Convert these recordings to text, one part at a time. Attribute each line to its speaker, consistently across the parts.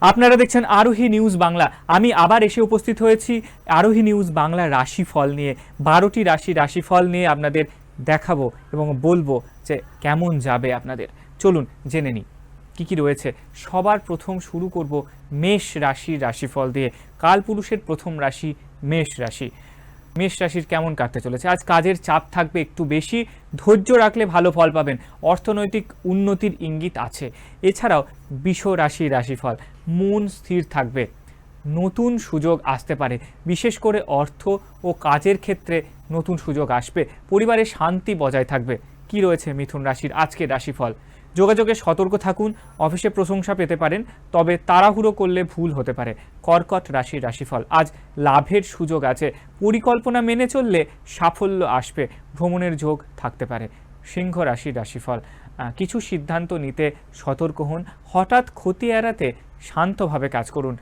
Speaker 1: আপনারা দেখছেন আরোহী নিউজ বাংলা। আমি আবার এসে উপস্থিত হয়েছি আরোহী নিউজ বাংলা রাশিফল নিয়ে। 12টি রাশিফল নিয়ে আপনাদের দেখাবো এবং বলবো যে কেমন যাবে আপনাদের। চলুন জেনে নিই কী কী রয়েছে। সবার প্রথম শুরু করব মেষ রাশির রাশিফল দিয়ে। কালপুরুষের প্রথম রাশি মেষ রাশি। মেষ রাশির কেমন কাটতে চলেছে? আজ কাজের চাপ থাকবে একটু বেশি, ধৈর্য রাখলে ভালো ফল পাবেন। অর্থনৈতিক উন্নতির ইঙ্গিত আছে। এছাড়াও বৃষ রাশির রাশিফল, মন স্থির থাকবে, নতুন সুযোগ আসতে পারে, বিশেষ করে অর্থ ও কাজের ক্ষেত্রে নতুন সুযোগ আসবে। পরিবারে শান্তি বজায় থাকবে। কি রয়েছে মিথুন রাশির আজকের রাশিফল? যোগাযোগে সতর্ক থাকুন, অফিসে প্রশংসা পেতে পারেন, তবে তাড়াহুড়ো করলে ভুল হতে পারে। কর্কট রাশির রাশিফল, আজ লাভের সুযোগ আছে, পরিকল্পনা মেনে চললে সাফল্য আসবে, ভ্রমণের যোগ থাকতে পারে। সিংহ রাশির রাশিফল, কিছু সিদ্ধান্ত নিতে সতর্ক হন, হঠাৎ ক্ষতি এড়াতে শান্তভাবে কাজ করুন।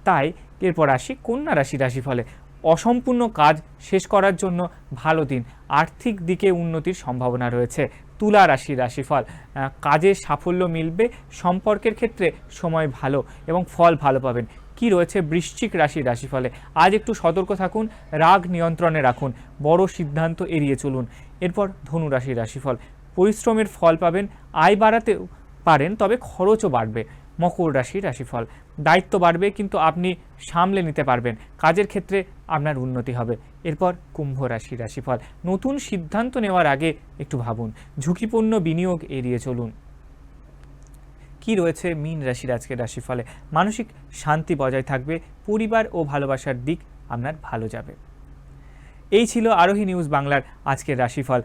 Speaker 1: তাই এরপর আসি কন্যা রাশির রাশিফলে। অসম্পূর্ণ কাজ শেষ করার জন্য ভালো দিন, আর্থিক দিকে উন্নতির সম্ভাবনা রয়েছে। তুলা রাশির রাশিফল, কাজে সাফল্য মিলবে, সম্পর্কের ক্ষেত্রে সময় ভালো এবং ফল ভালো পাবেন। কি রয়েছে বৃশ্চিক রাশির রাশিফলে? আজ একটু সতর্ক থাকুন, রাগ নিয়ন্ত্রণে রাখুন, বড় সিদ্ধান্ত এড়িয়ে চলুন। এরপর ধনু রাশির রাশিফল, পরিশ্রমের ফল পাবেন, আয় বাড়াতে পারেন তবে খরচও বাড়বে। মকর রাশির রাশিফল, দায়িত্ব বাড়বে কিন্তু আপনি সামলে নিতে পারবেন, কাজের ক্ষেত্রে আপনার উন্নতি হবে। এরপর কুম্ভ রাশির রাশিফল, নতুন সিদ্ধান্ত নেওয়ার আগে একটু ভাবুন, ঝুঁকিপূর্ণ বিনিয়োগ এড়িয়ে চলুন। কি রয়েছে মীন রাশির আজকের রাশিফলে? মানসিক শান্তি বজায় থাকবে, পরিবার ও ভালোবাসার দিক আপনার ভালো যাবে। এই ছিল আরোহী নিউজ বাংলার আজকের রাশিফল।